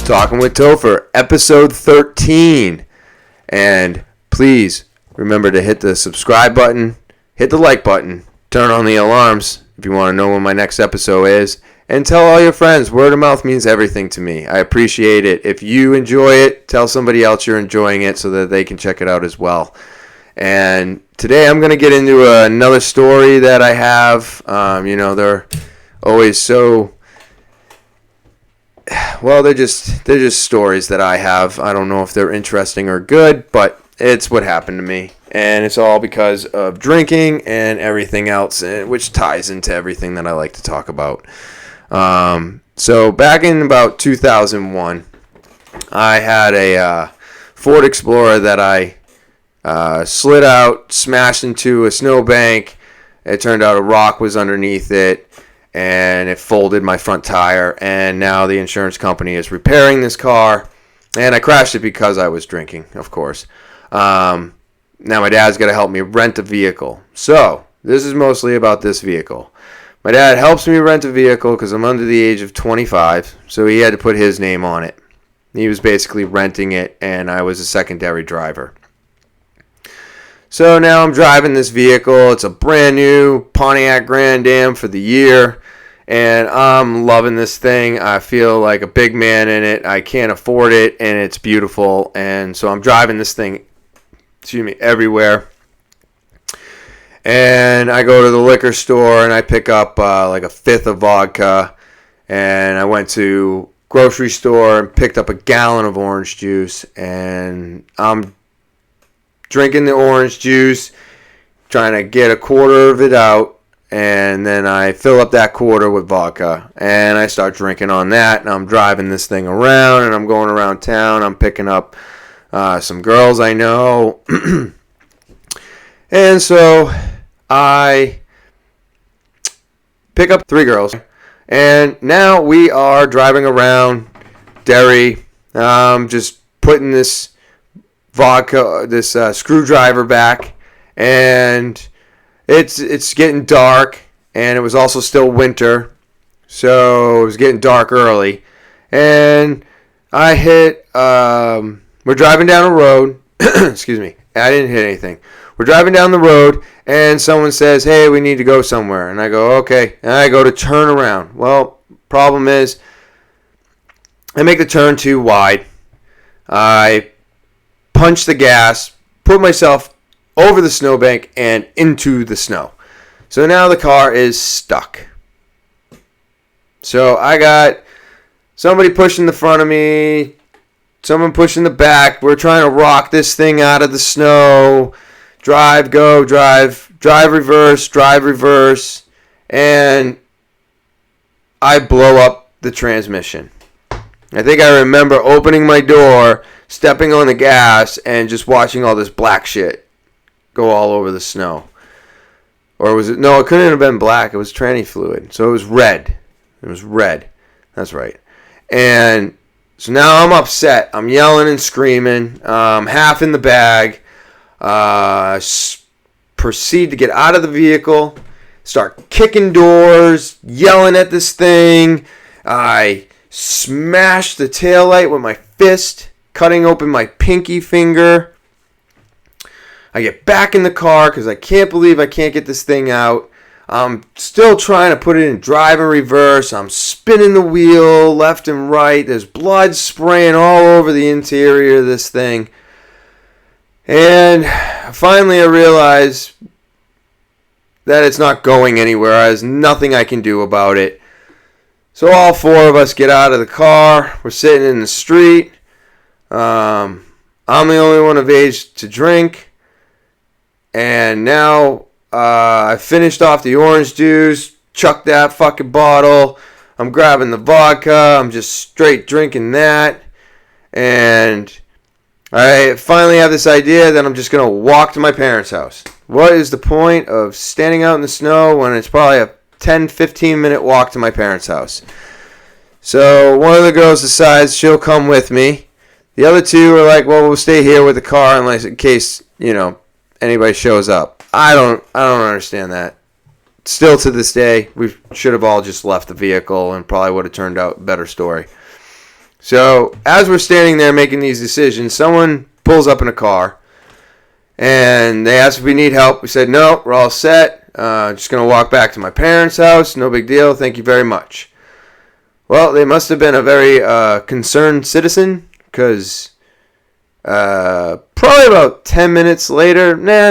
Talking with Topher, episode 13. And please remember to hit the subscribe button, hit the like button, turn on the alarms if you want to know when my next episode is, and tell all your friends. Word of mouth means everything to me. I appreciate it. If you enjoy it, tell somebody else you're enjoying it so that they can check it out as well. And today I'm going to get into another story that I have. They're always so... Well, they're just stories that I have. I don't know if they're interesting or good, but it's what happened to me. And it's all because of drinking and everything else, which ties into everything that I like to talk about. So back in about 2001, I had a Ford Explorer that I slid out, smashed into a snowbank. It turned out a rock was underneath it, and it folded my front tire, and now the insurance company is repairing this car, and I crashed it because I was drinking, of course. Now my dad's got to help me rent a vehicle. So this is mostly about this vehicle. My dad helps me rent a vehicle because I'm under the age of 25, so he had to put his name on it. He was basically renting it, and I was a secondary driver. So now I'm driving this vehicle. It's a brand new Pontiac Grand Am for the year, and I'm loving this thing. I feel like a big man in it. I can't afford it, and it's beautiful. And so I'm driving this thing, everywhere. And I go to the liquor store, and I pick up like a fifth of vodka, and I went to grocery store and picked up a gallon of orange juice, and I'm drinking the orange juice, trying to get a quarter of it out, and then I fill up that quarter with vodka, and I start drinking on that, and I'm driving this thing around, and I'm going around town. I'm picking up some girls I know, and so I pick up 3 girls, and now we are driving around Derry, just putting this vodka, this screwdriver back, and it's getting dark, and it was also still winter, so it was getting dark early, and I hit, we're driving down a road, excuse me, I didn't hit anything. We're driving down the road, and someone says, hey, we need to go somewhere, and I go, okay, and I go to turn around. Well, problem is, I make the turn too wide. I punch the gas, put myself over the snowbank and into the snow. So now the car is stuck. So I got somebody pushing the front of me, someone pushing the back. We're trying to rock this thing out of the snow. Drive, go, drive reverse, and I blow up the transmission. I think I remember opening my door, stepping on the gas, and just watching all this black shit go all over the snow. Or was it? No, it couldn't have been black. It was tranny fluid. So it was red. It was red. That's right. And so now I'm upset. I'm yelling and screaming. Half in the bag. Proceed to get out of the vehicle. Start kicking doors. Yelling at this thing. I smash the taillight with my fist, cutting open my pinky finger. I get back in the car because I can't believe I can't get this thing out. I'm still trying to put it in drive and reverse. I'm spinning the wheel left and right. There's blood spraying all over the interior of this thing. And finally I realize that it's not going anywhere. There's nothing I can do about it. So all 4 of us get out of the car. We're sitting in the street. I'm the only one of age to drink. And now I finished off the orange juice, chucked that fucking bottle. I'm grabbing the vodka. I'm just straight drinking that. And I finally have this idea that I'm just going to walk to my parents' house. What is the point of standing out in the snow when it's probably a 10-15 minute walk to my parents' house? So one of the girls decides she'll come with me. The other 2 are like, well, we'll stay here with the car unless in case, anybody shows up. I don't understand that. Still to this day, we should have all just left the vehicle and probably would have turned out a better story. So as we're standing there making these decisions, someone pulls up in a car, and they asked if we need help. We said, no, we're all set. Just going to walk back to my parents' house. No big deal. Thank you very much. Well, they must have been a very concerned citizen, because probably about 10 minutes later, no,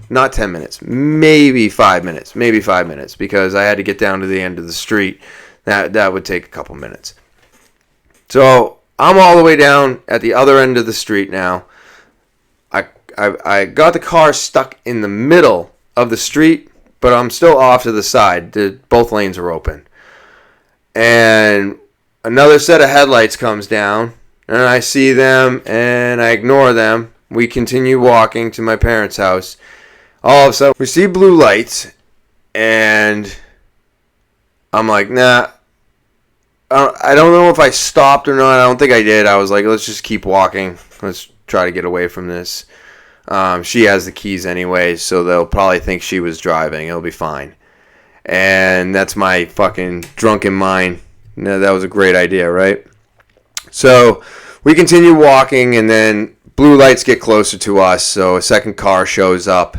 not 10 minutes, maybe 5 minutes, because I had to get down to the end of the street. That would take a couple minutes. So I'm all the way down at the other end of the street now. I got the car stuck in the middle of the street, but I'm still off to the side. Both lanes are open. And another set of headlights comes down, and I see them, and I ignore them. We continue walking to my parents' house. All of a sudden, we see blue lights, and I'm like, nah. I don't know if I stopped or not. I don't think I did. I was like, let's just keep walking. Let's try to get away from this. She has the keys anyway, so they'll probably think she was driving. It'll be fine. And that's my fucking drunken mind. That was a great idea, right? So we continue walking, and then blue lights get closer to us, so a second car shows up.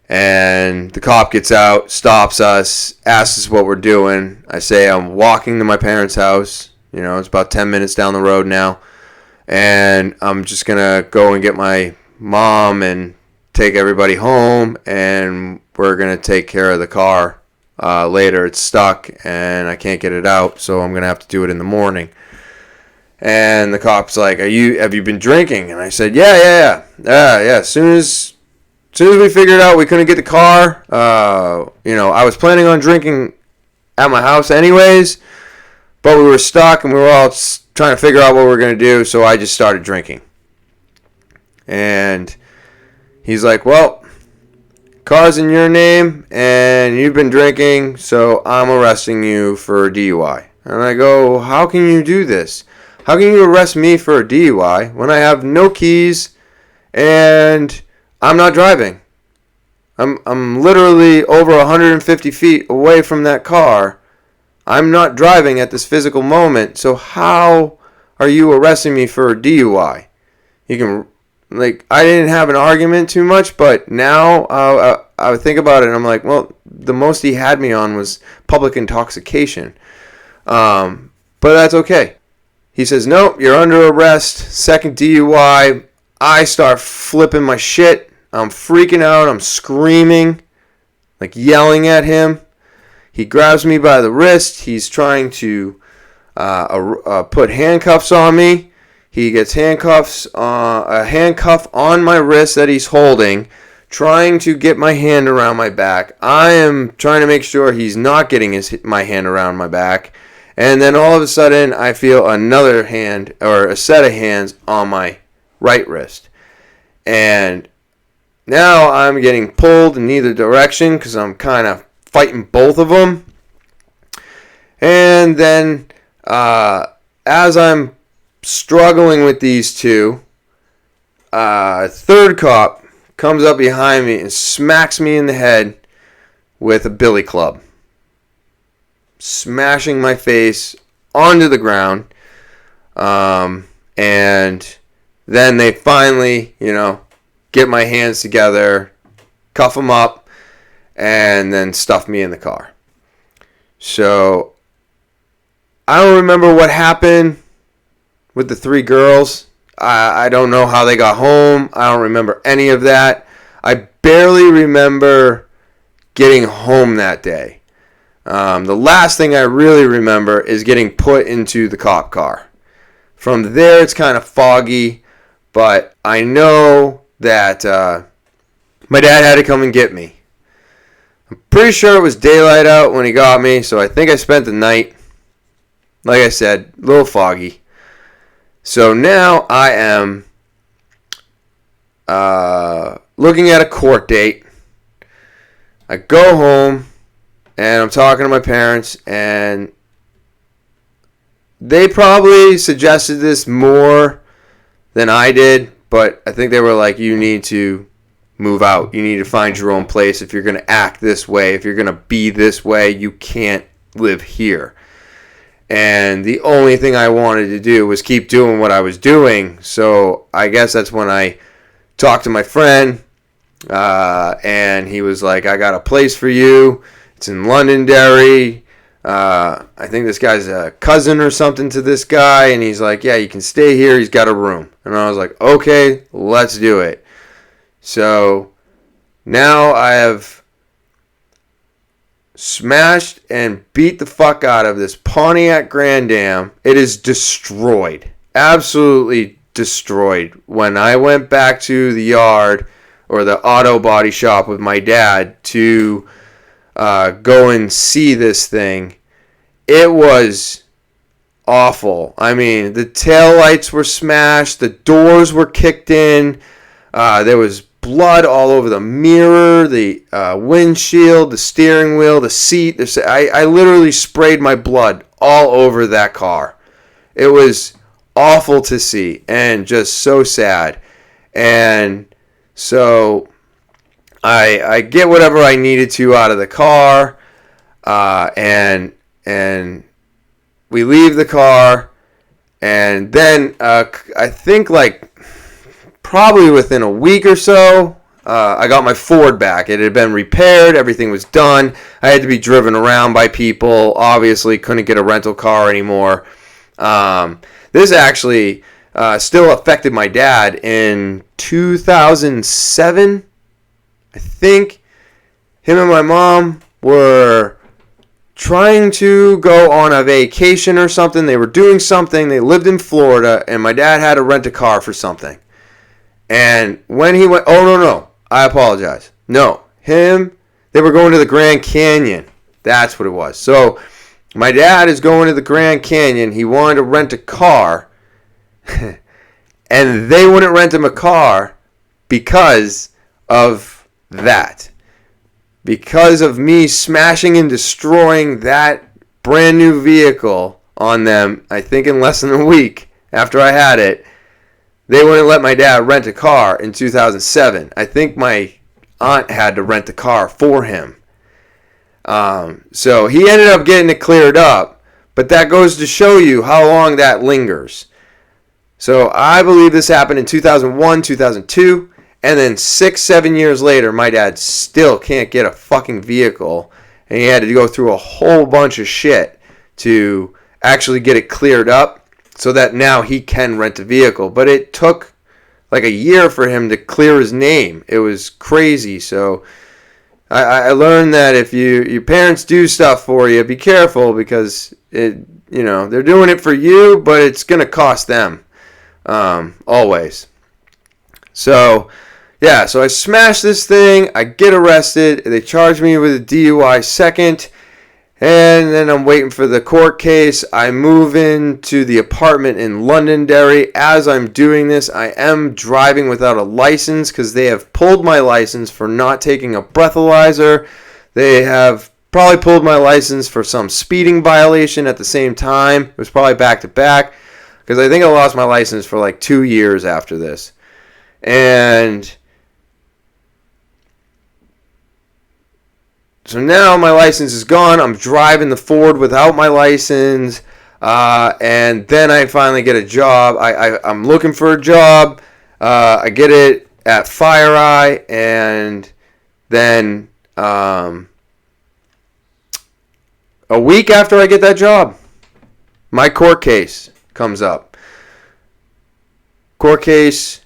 And the cop gets out, stops us, asks us what we're doing. I say I'm walking to my parents' house. It's about 10 minutes down the road now. And I'm just going to go and get my mom and take everybody home. And we're going to take care of the car later. It's stuck and I can't get it out. So I'm going to have to do it in the morning. And the cop's like, have you been drinking? And I said, yeah. As soon as we figured out we couldn't get the car, I was planning on drinking at my house anyways, but we were stuck and we were all trying to figure out what we were going to do, so I just started drinking. And he's like, well, car's in your name and you've been drinking, so I'm arresting you for DUI. And I go, how can you do this? How can you arrest me for a DUI when I have no keys and I'm not driving? I'm literally over 150 feet away from that car. I'm not driving at this physical moment. So how are you arresting me for a DUI? I didn't have an argument too much, but now I would think about it and I'm like, well, the most he had me on was public intoxication. But that's okay. He says, nope, you're under arrest. Second DUI. I start flipping my shit. I'm freaking out. I'm screaming, yelling at him. He grabs me by the wrist. He's trying to put handcuffs on me. He gets a handcuff on my wrist that he's holding, trying to get my hand around my back. I am trying to make sure he's not getting my hand around my back. And then all of a sudden, I feel another hand, or a set of hands, on my right wrist. And now I'm getting pulled in either direction because I'm kind of fighting both of them. And then as I'm struggling with these two, a third cop comes up behind me and smacks me in the head with a billy club, smashing my face onto the ground. And then they finally, get my hands together, cuff them up, and then stuff me in the car. So I don't remember what happened with the three girls. I don't know how they got home. I don't remember any of that. I barely remember getting home that day. The last thing I really remember is getting put into the cop car. From there, it's kind of foggy, but I know that my dad had to come and get me. I'm pretty sure it was daylight out when he got me, so I think I spent the night. Like I said, a little foggy. So now I am looking at a court date. I go home, and I'm talking to my parents, and they probably suggested this more than I did, but I think they were like, you need to move out. You need to find your own place. If you're going to act this way, if you're going to be this way, you can't live here. And the only thing I wanted to do was keep doing what I was doing. So I guess that's when I talked to my friend, and he was like, I got a place for you. It's in Londonderry. I think this guy's a cousin or something to this guy. And he's like, yeah, you can stay here. He's got a room. And I was like, okay, let's do it. So now I have smashed and beat the fuck out of this Pontiac Grand Am. It is destroyed. Absolutely destroyed. When I went back to the yard or the auto body shop with my dad to go and see this thing, it was awful. I mean, the taillights were smashed. The doors were kicked in. There was blood all over the mirror, the windshield, the steering wheel, the seat. I literally sprayed my blood all over that car. It was awful to see and just so sad. And so I get whatever I needed to out of the car, and we leave the car, and then I think like probably within a week or so, I got my Ford back. It had been repaired. Everything was done. I had to be driven around by people. Obviously, couldn't get a rental car anymore. This actually still affected my dad in 2007. I think him and my mom were trying to go on a vacation or something. They were doing something. They lived in Florida, and my dad had to rent a car for something. And when he went, no, I apologize. No, they were going to the Grand Canyon. That's what it was. So my dad is going to the Grand Canyon. He wanted to rent a car, and they wouldn't rent him a car because of that. Because of me smashing and destroying that brand new vehicle on them, I think in less than a week after I had it, they wouldn't let my dad rent a car in 2007. I think my aunt had to rent the car for him. So he ended up getting it cleared up. But that goes to show you how long that lingers. So I believe this happened in 2001, 2002. And then 6-7 years later, my dad still can't get a fucking vehicle. And he had to go through a whole bunch of shit to actually get it cleared up, so that now he can rent a vehicle. But it took like a year for him to clear his name. It was crazy. So I learned that if your parents do stuff for you, be careful, because they're doing it for you, but it's going to cost them always. So yeah, so I smashed this thing. I get arrested. They charge me with a DUI second. And then I'm waiting for the court case. I move into the apartment in Londonderry. As I'm doing this, I am driving without a license because they have pulled my license for not taking a breathalyzer. They have probably pulled my license for some speeding violation at the same time. It was probably back to back because I think I lost my license for like 2 years after this. And so now my license is gone. I'm driving the Ford without my license. And then I finally get a job. I'm looking for a job. I get it at FireEye. And then a week after I get that job, my court case comes up. Court case,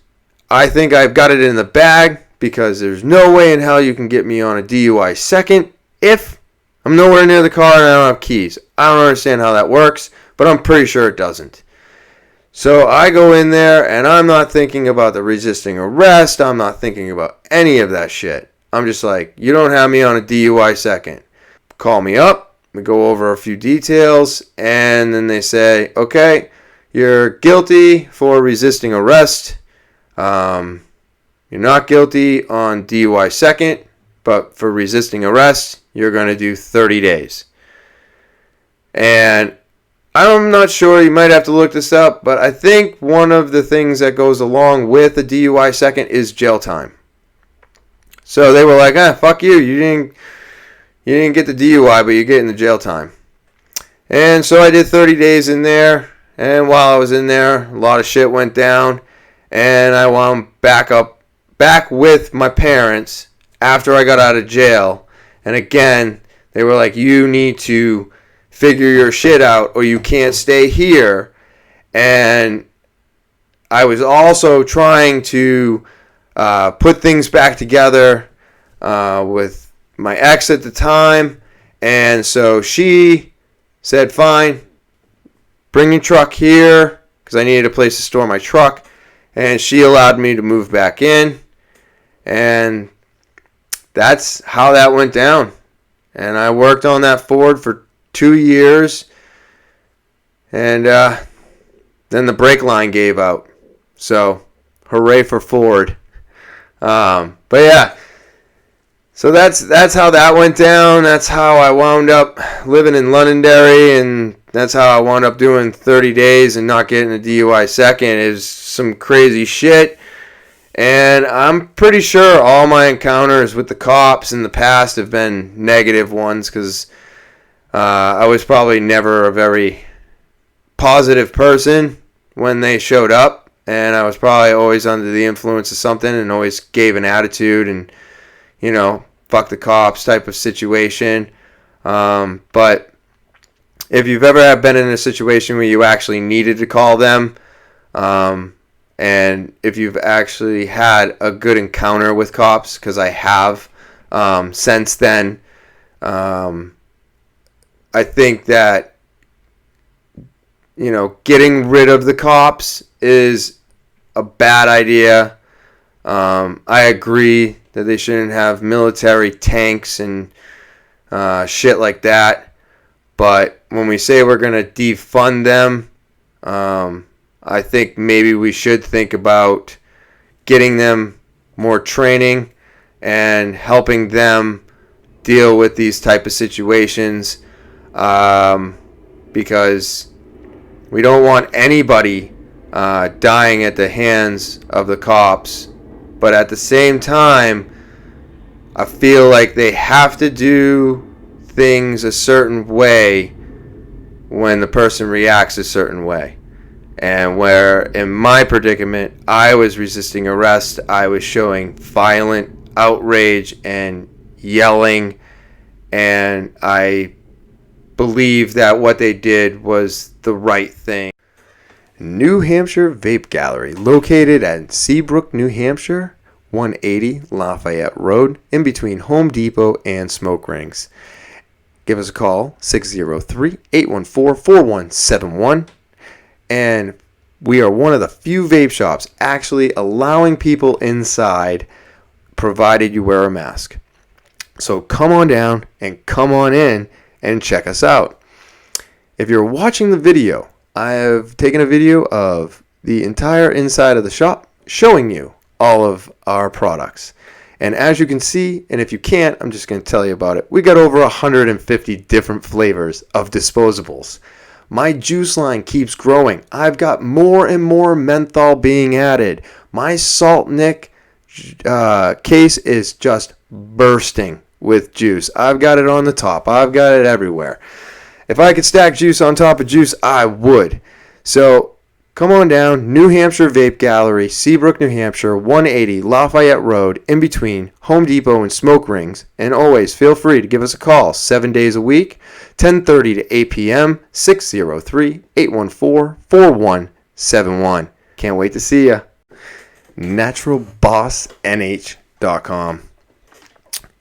I think I've got it in the bag, because there's no way in hell you can get me on a DUI second if I'm nowhere near the car and I don't have keys. I don't understand how that works, but I'm pretty sure it doesn't. So I go in there, and I'm not thinking about the resisting arrest. I'm not thinking about any of that shit. I'm just like, you don't have me on a DUI second. Call me up. We go over a few details, and then they say, okay, you're guilty for resisting arrest. You're not guilty on DUI second, but for resisting arrest, you're going to do 30 days. And I'm not sure, you might have to look this up, but I think one of the things that goes along with a DUI second is jail time. So they were like, fuck you, you didn't get the DUI, but you're getting the jail time. And so I did 30 days in there. And while I was in there, a lot of shit went down. And I wound back with my parents after I got out of jail. And again, they were like, you need to figure your shit out or you can't stay here. And I was also trying to put things back together with my ex at the time. And so she said, fine, bring your truck here, because I needed a place to store my truck. And she allowed me to move back in. And that's how that went down. And I worked on that Ford for 2 years. And then the brake line gave out. So, hooray for Ford. But yeah. So that's how that went down. That's how I wound up living in Londonderry, and that's how I wound up doing 30 days and not getting a DUI second. It was some crazy shit. And I'm pretty sure all my encounters with the cops in the past have been negative ones, because I was probably never a very positive person when they showed up. And I was probably always under the influence of something and always gave an attitude and, you know, fuck the cops type of situation. But if you've ever been in a situation where you actually needed to call them, and if you've actually had a good encounter with cops, because I have since then, I think that, you know, getting rid of the cops is a bad idea. I agree that they shouldn't have military tanks and shit like that. But when we say we're going to defund them, I think maybe we should think about getting them more training and helping them deal with these type of situations, because we don't want anybody dying at the hands of the cops. But at the same time, I feel like they have to do things a certain way when the person reacts a certain way. And where in my predicament, I was resisting arrest, I was showing violent outrage and yelling, and I believe that what they did was the right thing. New Hampshire Vape Gallery, located at Seabrook, New Hampshire, 180 Lafayette Road, in between Home Depot and Smoke Rings. Give us a call, 603-814-4171. And we are one of the few vape shops actually allowing people inside, provided you wear a mask. So come on down and come on in and check us out. If you're watching the video, I have taken a video of the entire inside of the shop showing you all of our products. And as you can see, and if you can't, I'm just going to tell you about it. We got over 150 different flavors of disposables. My juice line keeps growing. I've got more and more menthol being added. My Salt Nick case is just bursting with juice. I've got it on the top. I've got it everywhere. If I could stack juice on top of juice, I would. So come on down, New Hampshire Vape Gallery, Seabrook, New Hampshire, 180 Lafayette Road, in between Home Depot and Smoke Rings. And always feel free to give us a call 7 days a week, 10:30 to 8 p.m., 603-814-4171. Can't wait to see ya. NaturalBossNH.com.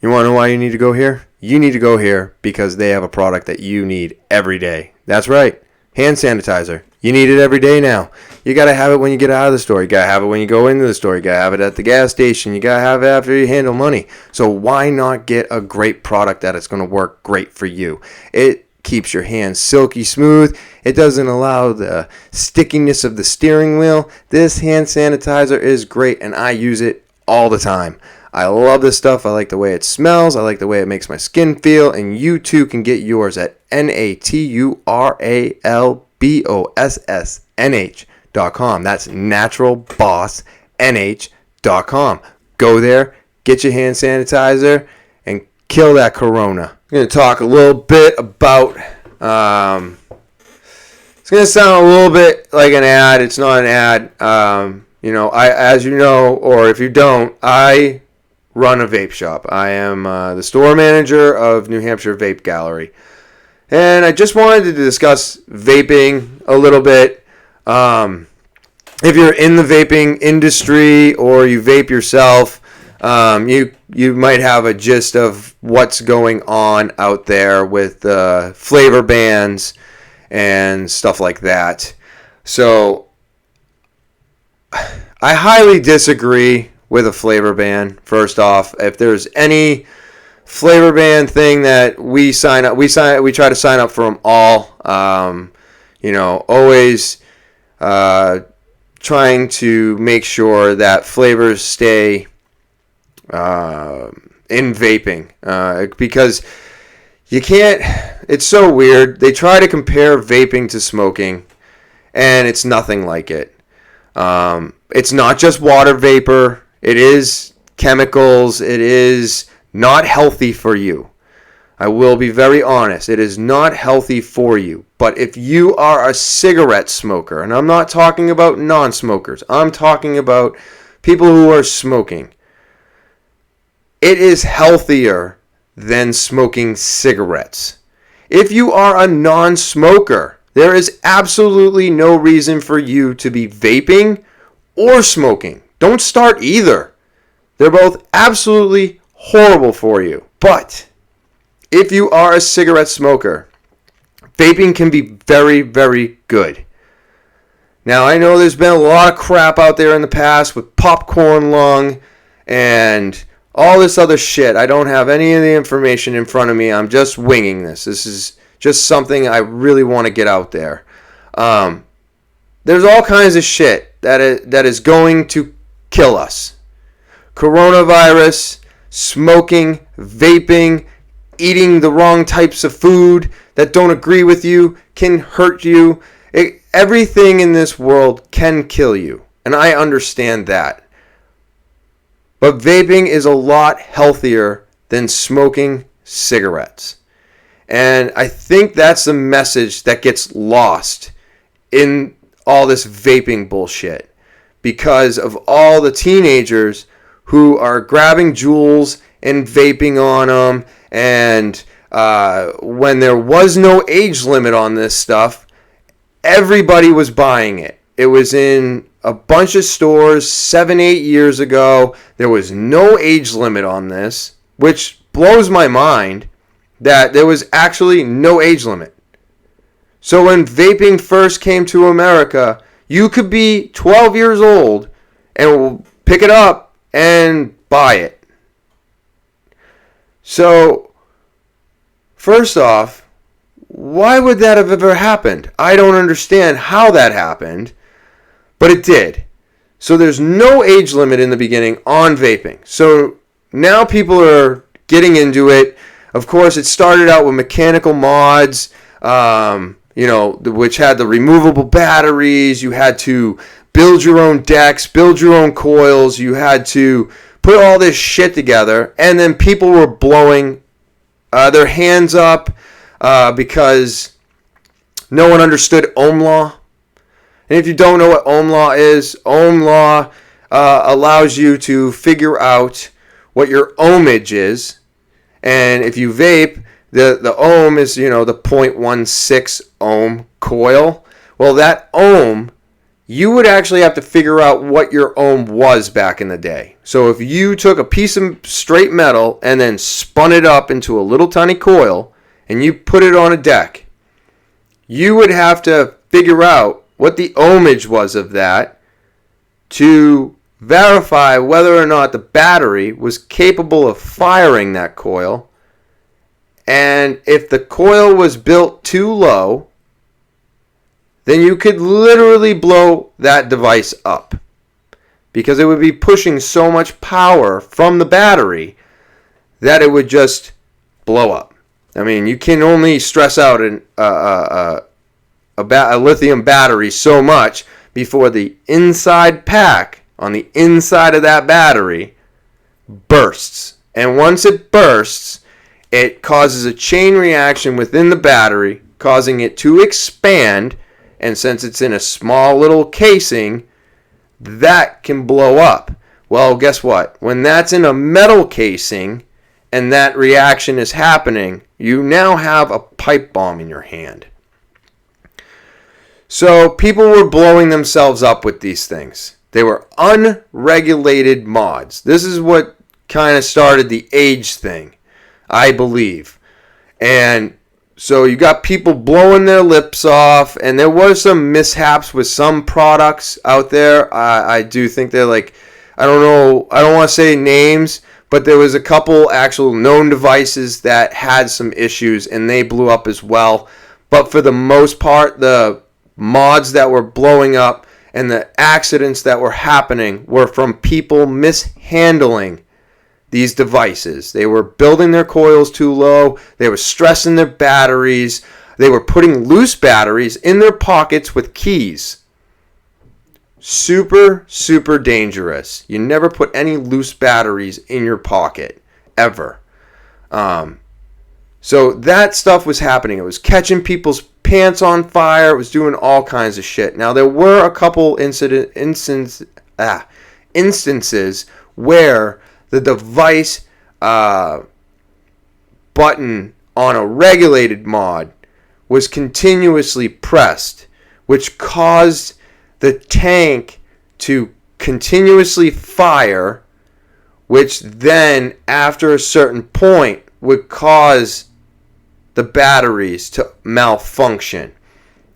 You want to know why you need to go here? You need to go here because they have a product that you need every day. That's right. Hand sanitizer. You need it every day now. You got to have it when you get out of the store. You got to have it when you go into the store. You got to have it at the gas station. You got to have it after you handle money. So why not get a great product that is going to work great for you? It keeps your hands silky smooth. It doesn't allow the stickiness of the steering wheel. This hand sanitizer is great, and I use it all the time. I love this stuff. I like the way it smells. I like the way it makes my skin feel. And you too can get yours at NaturalBossNH.com. That's NaturalBossNH.com. Go there, get your hand sanitizer, and kill that corona. I'm going to talk a little bit about It's going to sound a little bit like an ad. It's not an ad. As you know, or if you don't, I run a vape shop. I am the store manager of New Hampshire Vape Gallery. And I just wanted to discuss vaping a little bit. If you're in the vaping industry or you vape yourself, you might have a gist of what's going on out there with flavor bans and stuff like that. So I highly disagree with a flavor ban. First off, if there's any flavor ban thing that we try to sign up for them all. Always trying to make sure that flavors stay in vaping, because you can't. It's so weird. They try to compare vaping to smoking, and it's nothing like it. It's not just water vapor. It is chemicals. It is not healthy for you. I will be very honest. It is not healthy for you. But if you are a cigarette smoker, and I'm not talking about non-smokers, I'm talking about people who are smoking, it is healthier than smoking cigarettes. If you are a non-smoker, there is absolutely no reason for you to be vaping or smoking. Don't start either. They're both absolutely horrible for you. But if you are a cigarette smoker, vaping can be very, very good. Now, I know there's been a lot of crap out there in the past with popcorn lung and all this other shit. I don't have any of the information in front of me. I'm just winging this. This is just something I really want to get out there. There's all kinds of shit that is going to kill us. Coronavirus, smoking, vaping, eating the wrong types of food that don't agree with you can hurt you. Everything in this world can kill you, and I understand that. But vaping is a lot healthier than smoking cigarettes. And I think that's the message that gets lost in all this vaping bullshit, because of all the teenagers who are grabbing Juuls and vaping on them. And when there was no age limit on this stuff, everybody was buying it. It was in a bunch of stores 7-8 years ago. There was no age limit on this, which blows my mind that there was actually no age limit. So when vaping first came to America, you could be 12 years old and pick it up and buy it. So, first off, why would that have ever happened? I don't understand how that happened, but it did. So there's no age limit in the beginning on vaping. So now people are getting into it. Of course, it started out with mechanical mods, which had the removable batteries. You had to build your own decks, build your own coils. You had to put all this shit together. And then people were blowing their hands up because no one understood Ohm law. And if you don't know what Ohm law is, Ohm law allows you to figure out what your ohmage is. And if you vape, the ohm is, the 0.16 ohm coil. Well, that ohm, you would actually have to figure out what your ohm was back in the day. So if you took a piece of straight metal and then spun it up into a little tiny coil and you put it on a deck, you would have to figure out what the ohmage was of that to verify whether or not the battery was capable of firing that coil. And if the coil was built too low, then you could literally blow that device up, because it would be pushing so much power from the battery that it would just blow up. I mean, you can only stress out a lithium battery so much before the inside pack on the inside of that battery bursts. And once it bursts, it causes a chain reaction within the battery causing it to expand. And since it's in a small little casing, that can blow up. Well, guess what? When that's in a metal casing and that reaction is happening, you now have a pipe bomb in your hand. So people were blowing themselves up with these things. They were unregulated mods. This is what kind of started the age thing, I believe. And so you got people blowing their lips off, and there was some mishaps with some products out there. I do think they're like, I don't know, I don't want to say names, but there was a couple actual known devices that had some issues, and they blew up as well. But for the most part, the mods that were blowing up and the accidents that were happening were from people mishandling these devices. They were building their coils too low. They were stressing their batteries. They were putting loose batteries in their pockets with keys. Super, super dangerous. You never put any loose batteries in your pocket, ever. So that stuff was happening. It was catching people's pants on fire. It was doing all kinds of shit. Now, there were a couple instances where the device button on a regulated mod was continuously pressed, which caused the tank to continuously fire, which then, after a certain point, would cause the batteries to malfunction.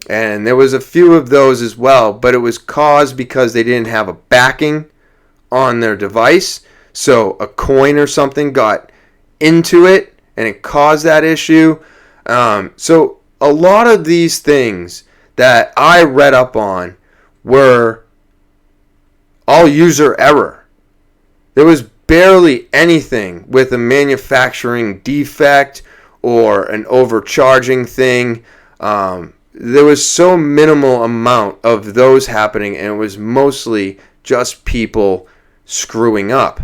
And there was a few of those as well, but it was caused because they didn't have a backing on their device. So a coin or something got into it and it caused that issue. So a lot of these things that I read up on were all user error. There was barely anything with a manufacturing defect or an overcharging thing. There was so minimal amount of those happening, and it was mostly just people screwing up.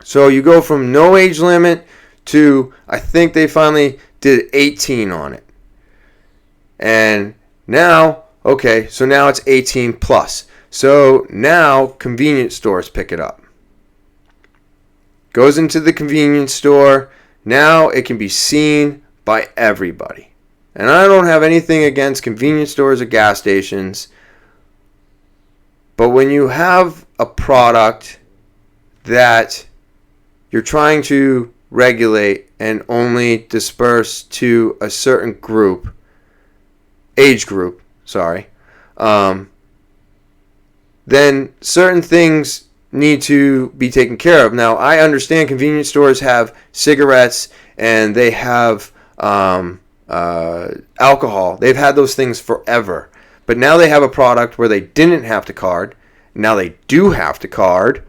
So you go from no age limit to, I think they finally did 18 on it. And now, okay, so now it's 18 plus. So now convenience stores pick it up. Goes into the convenience store. Now it can be seen by everybody. And I don't have anything against convenience stores or gas stations. But when you have a product that you're trying to regulate and only disperse to a certain age group, then certain things need to be taken care of. Now, I understand convenience stores have cigarettes and they have alcohol. They've had those things forever. But now they have a product where they didn't have to card. Now they do have to card.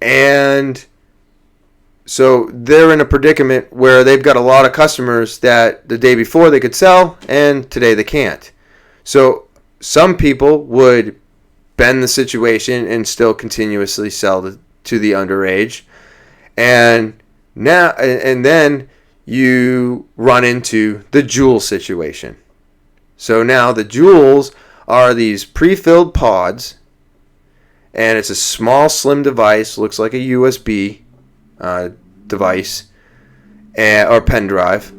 And so they're in a predicament where they've got a lot of customers that the day before they could sell and today they can't. So some people would bend the situation and still continuously sell to the underage. And then you run into the Juul situation. So now the Juuls are these pre-filled pods, and it's a small, slim device, looks like a USB device or pen drive.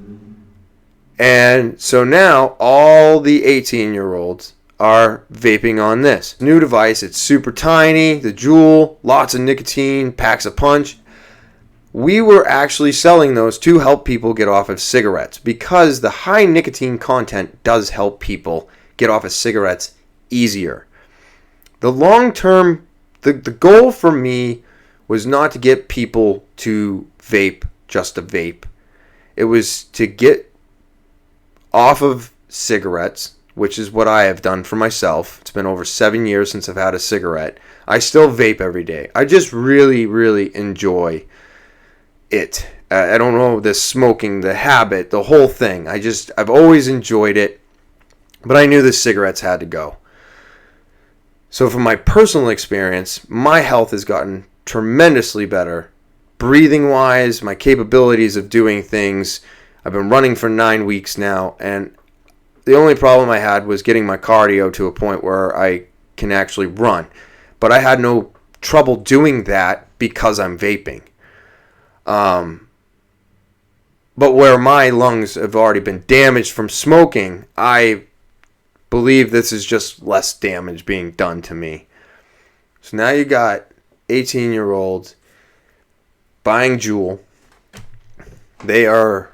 And so now all the 18-year-olds are vaping on this new device. It's super tiny, the Juul, lots of nicotine, packs a punch. We were actually selling those to help people get off of cigarettes because the high nicotine content does help people get off of cigarettes easier. The long term, the goal for me was not to get people to vape just to vape. It was to get off of cigarettes, which is what I have done for myself. It's been over 7 years since I've had a cigarette. I still vape every day. I just really, really enjoy it. I don't know, the smoking, the habit, the whole thing. I've always enjoyed it, but I knew the cigarettes had to go. So from my personal experience, my health has gotten tremendously better. Breathing wise, my capabilities of doing things, I've been running for 9 weeks now, and the only problem I had was getting my cardio to a point where I can actually run. But I had no trouble doing that because I'm vaping. But where my lungs have already been damaged from smoking, I believe this is just less damage being done to me. So now you got 18-year-olds buying Juul. They are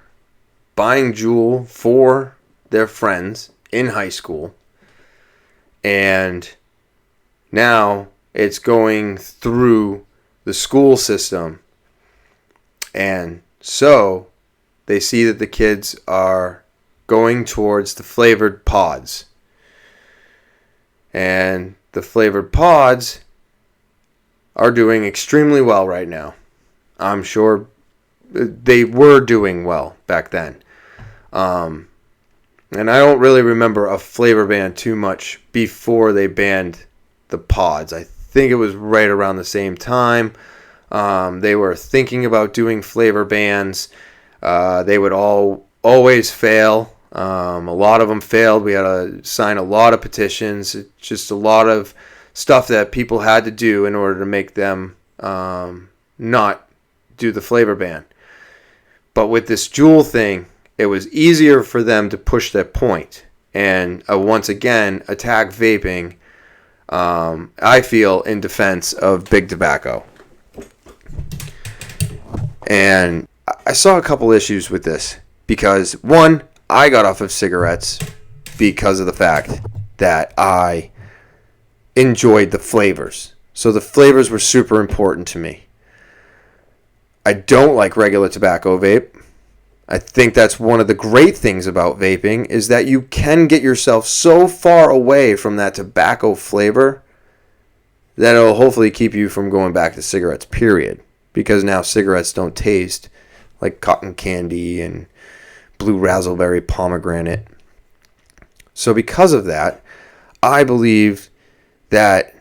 buying Juul for their friends in high school. And now it's going through the school system. And so they see that the kids are going towards the flavored pods. And the flavored pods are doing extremely well right now. I'm sure they were doing well back then. And I don't really remember a flavor ban too much before they banned the pods. I think it was right around the same time. They were thinking about doing flavor bans. They would always fail. A lot of them failed. We had to sign a lot of petitions. It's just a lot of stuff that people had to do in order to make them not do the flavor ban. But with this Juul thing, it was easier for them to push that point and once again attack vaping, I feel, in defense of big tobacco. And I saw a couple issues with this because, one, I got off of cigarettes because of the fact that I enjoyed the flavors. So the flavors were super important to me. I don't like regular tobacco vape. I think that's one of the great things about vaping is that you can get yourself so far away from that tobacco flavor that it'll hopefully keep you from going back to cigarettes, period. Because now cigarettes don't taste like cotton candy and blue raspberry pomegranate. So because of that, I believe that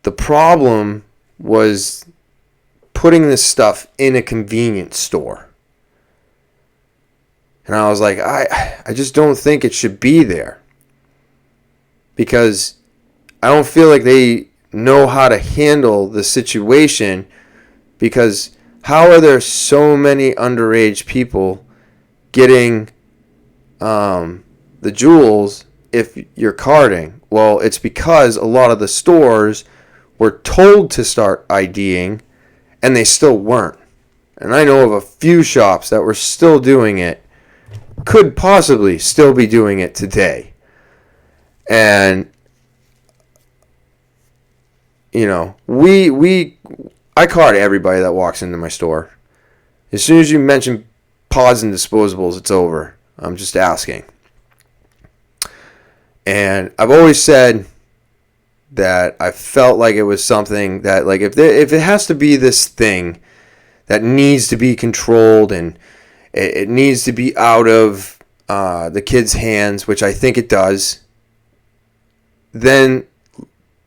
the problem was putting this stuff in a convenience store. And I was like, I just don't think it should be there. Because I don't feel like they know how to handle the situation. Because how are there so many underage people getting the Juuls if you're carding? Well, it's because a lot of the stores were told to start IDing and they still weren't. And I know of a few shops that were still doing it, could possibly still be doing it today. And you know, I card everybody that walks into my store. As soon as you mention pods and disposables, it's over. I'm just asking. And I've always said that I felt like it was something that, like, if it has to be this thing that needs to be controlled and it needs to be out of the kids' hands, which I think it does, then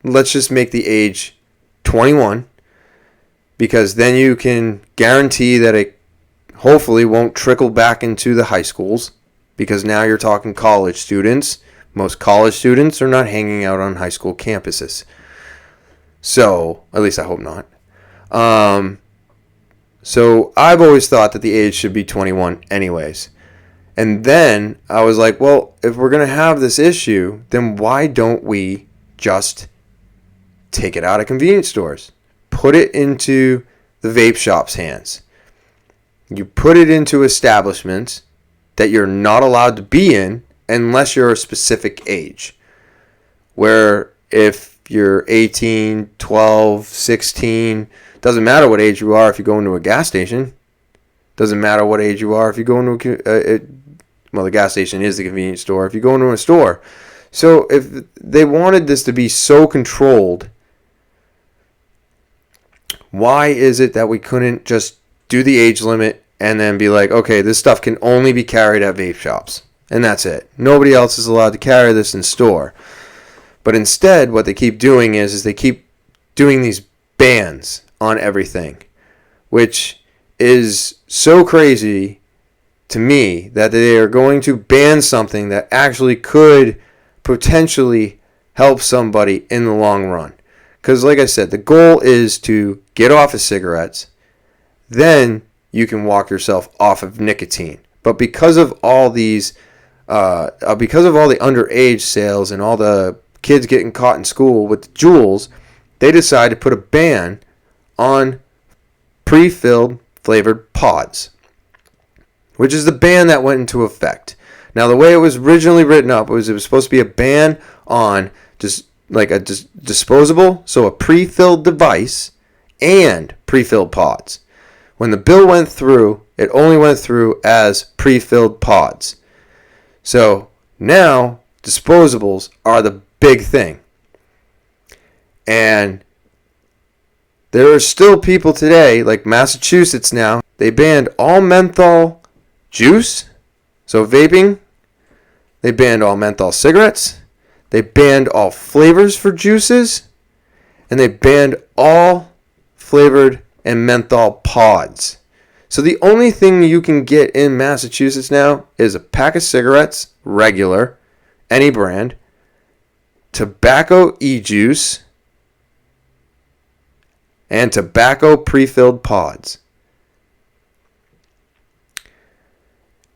let's just make the age 21, because then you can guarantee that it hopefully won't trickle back into the high schools, because now you're talking college students. Most college students are not hanging out on high school campuses. So, at least I hope not. So I've always thought that the age should be 21 anyways. And then I was like, well, if we're going to have this issue, then why don't we just take it out of convenience stores? Put it into the vape shop's hands. You put it into establishments that you're not allowed to be in unless you're a specific age. Where if you're 18, 12, 16, doesn't matter what age you are if you go into a gas station. Doesn't matter what age you are if you go into the gas station is the convenience store. If you go into a store. So if they wanted this to be so controlled, why is it that we couldn't just do the age limit and then be like, okay, this stuff can only be carried at vape shops. And that's it. Nobody else is allowed to carry this in store. But instead, what they keep doing is they keep doing these bans on everything, which is so crazy to me that they are going to ban something that actually could potentially help somebody in the long run. Because like I said, the goal is to get off of cigarettes, then you can walk yourself off of nicotine. But because of all these, because of all the underage sales and all the kids getting caught in school with the Juuls, they decided to put a ban on pre-filled flavored pods, which is the ban that went into effect. Now, the way it was originally written up was it was supposed to be a ban on just like a disposable, so a pre-filled device and pre-filled pods. When the bill went through, it only went through as pre-filled pods. So now disposables are the big thing. And there are still people today, like Massachusetts now, they banned all menthol juice, so vaping. They banned all menthol cigarettes. They banned all flavors for juices. And they banned all flavored and menthol pods. So the only thing you can get in Massachusetts now is a pack of cigarettes, regular, any brand, tobacco e-juice, and tobacco pre-filled pods.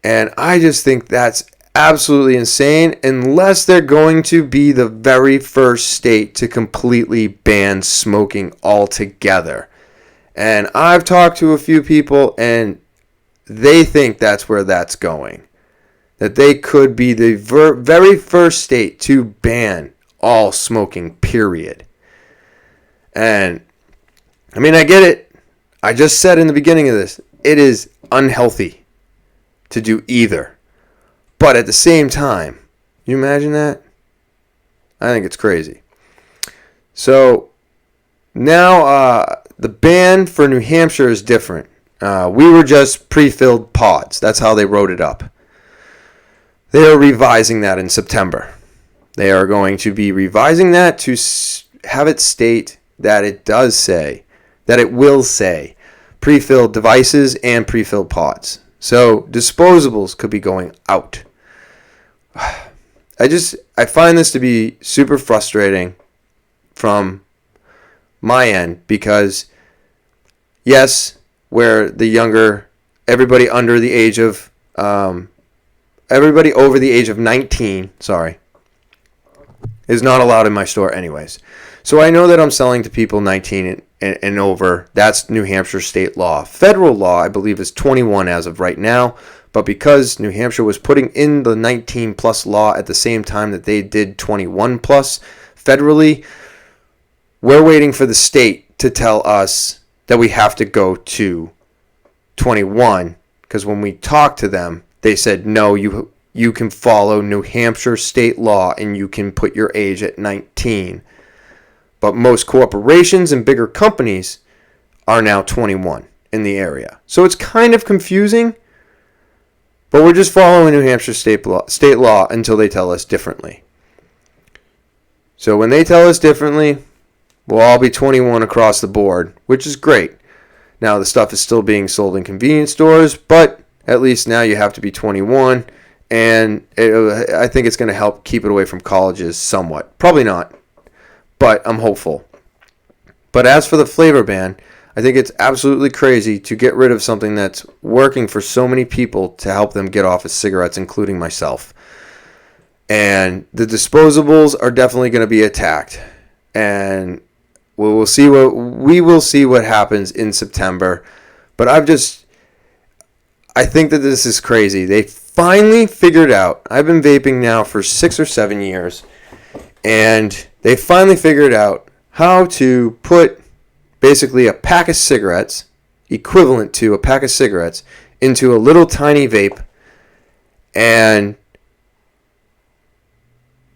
And I just think that's absolutely insane, unless they're going to be the very first state to completely ban smoking altogether. And I've talked to a few people, and they think that's where that's going. That they could be the very first state to ban all smoking, period. And, I mean, I get it. I just said in the beginning of this, it is unhealthy to do either. But at the same time, you imagine that? I think it's crazy. So, now, the ban for New Hampshire is different. We were just pre-filled pods. That's how they wrote it up. They are revising that in September. They are going to be revising that to have it state that it does say, that it will say, pre-filled devices and pre-filled pods. So disposables could be going out. I find this to be super frustrating from my end because, yes, where the younger, everybody under the age of, everybody over the age of 19, is not allowed in my store anyways. So I know that I'm selling to people 19 and over. That's New Hampshire state law. Federal law, I believe, is 21 as of right now. But because New Hampshire was putting in the 19 plus law at the same time that they did 21 plus federally, we're waiting for the state to tell us that we have to go to 21. Because when we talked to them, they said, no, you can follow New Hampshire state law and you can put your age at 19. But most corporations and bigger companies are now 21 in the area. So it's kind of confusing, but we're just following New Hampshire state law until they tell us differently. So when they tell us differently, we'll all be 21 across the board, which is great. Now the stuff is still being sold in convenience stores, but at least now you have to be 21, and I think it's going to help keep it away from colleges somewhat. Probably not, but I'm hopeful. But as for the flavor ban, I think it's absolutely crazy to get rid of something that's working for so many people to help them get off of cigarettes, including myself. And the disposables are definitely going to be attacked. And we will see what happens in September. But I think that this is crazy. They finally figured out, I've been vaping now for 6 or 7 years, and they finally figured out how to put basically a pack of cigarettes, equivalent to a pack of cigarettes, into a little tiny vape and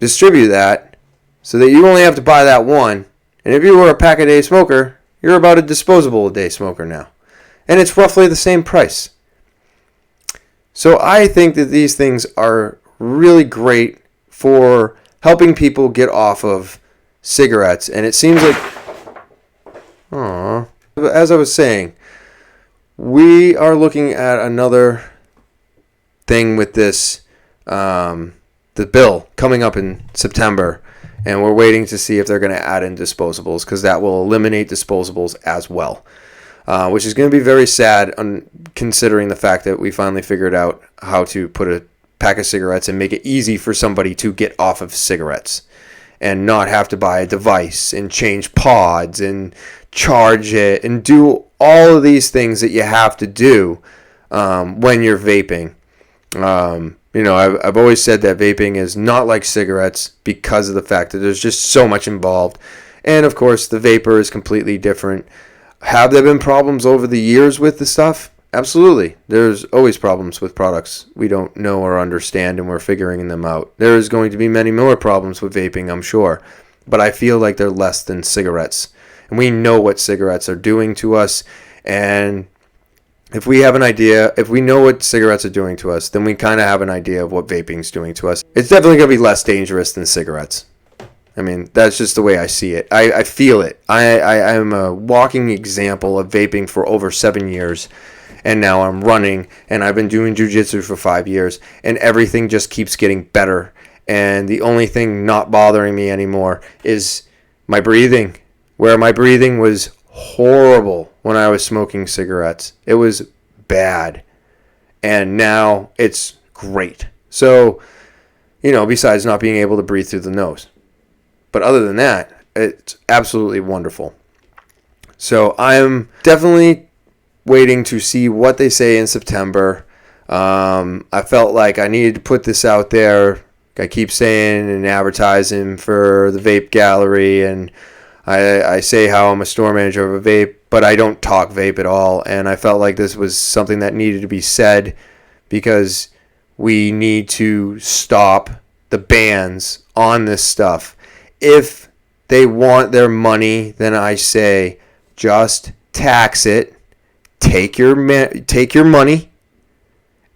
distribute that so that you only have to buy that one. And if you were a pack-a-day smoker, you're about a disposable-a-day smoker now. And it's roughly the same price. So I think that these things are really great for helping people get off of cigarettes. And it seems like, as I was saying, we are looking at another thing with this, the bill coming up in September, and we're waiting to see if they're going to add in disposables, because that will eliminate disposables as well, which is going to be very sad considering the fact that we finally figured out how to put a pack of cigarettes and make it easy for somebody to get off of cigarettes and not have to buy a device and change pods and charge it and do all of these things that you have to do when you're vaping. I've always said that vaping is not like cigarettes because of the fact that there's just so much involved. And of course, the vapor is completely different. Have there been problems over the years with the stuff? Absolutely. There's always problems with products we don't know or understand, and we're figuring them out. There is going to be many more problems with vaping, I'm sure. But I feel like they're less than cigarettes. And we know what cigarettes are doing to us. And if we have an idea, if we know what cigarettes are doing to us, then we kind of have an idea of what vaping's doing to us. It's definitely going to be less dangerous than cigarettes. I mean, that's just the way I see it. I feel it. I am a walking example of vaping for over 7 years. And now I'm running, and I've been doing jiu-jitsu for 5 years, and everything just keeps getting better. And the only thing not bothering me anymore is my breathing, where my breathing was horrible when I was smoking cigarettes. It was bad. And now it's great. So, besides not being able to breathe through the nose. But other than that, it's absolutely wonderful. So I'm definitely waiting to see what they say in September. I felt like I needed to put this out there. I keep saying and advertising for the vape gallery, and I say how I'm a store manager of a vape, but I don't talk vape at all. And I felt like this was something that needed to be said, because we need to stop the bans on this stuff. If they want their money, then I say just tax it. Take your money,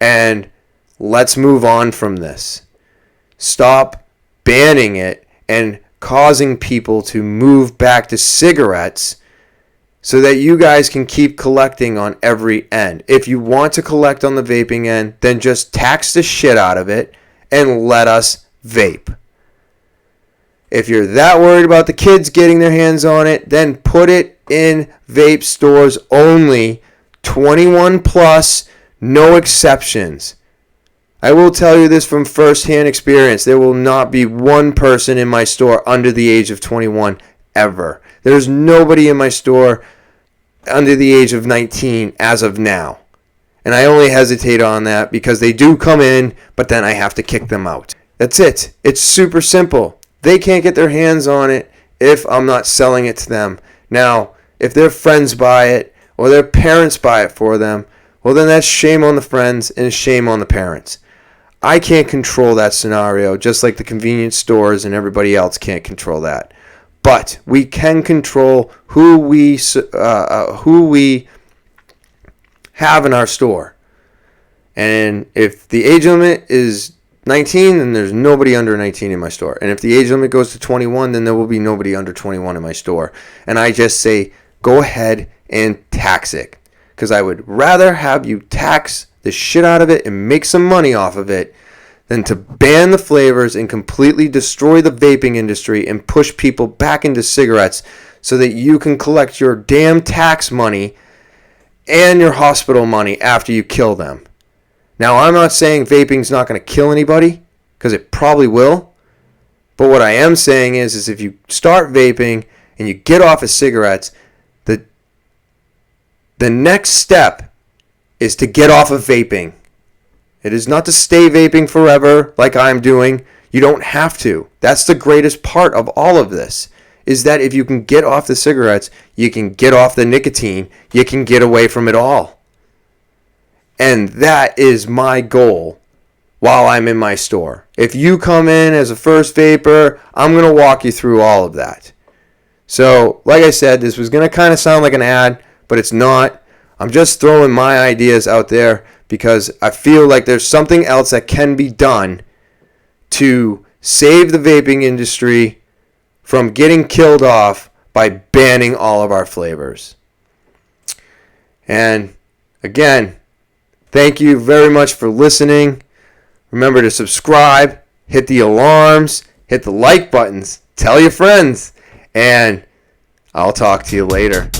and let's move on from this. Stop banning it and causing people to move back to cigarettes so that you guys can keep collecting on every end. If you want to collect on the vaping end, then just tax the shit out of it and let us vape. If you're that worried about the kids getting their hands on it, then put it in vape stores only. 21 plus, no exceptions. I will tell you this from first-hand experience. There will not be one person in my store under the age of 21 ever. There's nobody in my store under the age of 19 as of now. And I only hesitate on that because they do come in, but then I have to kick them out. That's it. It's super simple. They can't get their hands on it if I'm not selling it to them. Now, if their friends buy it, or their parents buy it for them, well, then that's shame on the friends and shame on the parents. I can't control that scenario, just like the convenience stores and everybody else can't control that. But we can control who we have in our store. And if the age limit is 19, then there's nobody under 19 in my store. And if the age limit goes to 21, then there will be nobody under 21 in my store. And I just say, go ahead and tax it, because I would rather have you tax the shit out of it and make some money off of it than to ban the flavors and completely destroy the vaping industry and push people back into cigarettes so that you can collect your damn tax money and your hospital money after you kill them. Now, I'm not saying vaping's not going to kill anybody, because it probably will. But what I am saying is if you start vaping and you get off of cigarettes, the next step is to get off of vaping. It is not to stay vaping forever like I'm doing. You don't have to. That's the greatest part of all of this, is that if you can get off the cigarettes, you can get off the nicotine, you can get away from it all. And that is my goal while I'm in my store. If you come in as a first vapor, I'm going to walk you through all of that. So, like I said, this was going to kind of sound like an ad, but it's not. I'm just throwing my ideas out there because I feel like there's something else that can be done to save the vaping industry from getting killed off by banning all of our flavors. And again, Thank you very much for listening. Remember to subscribe, hit the alarms, hit the like buttons, tell your friends, and I'll talk to you later.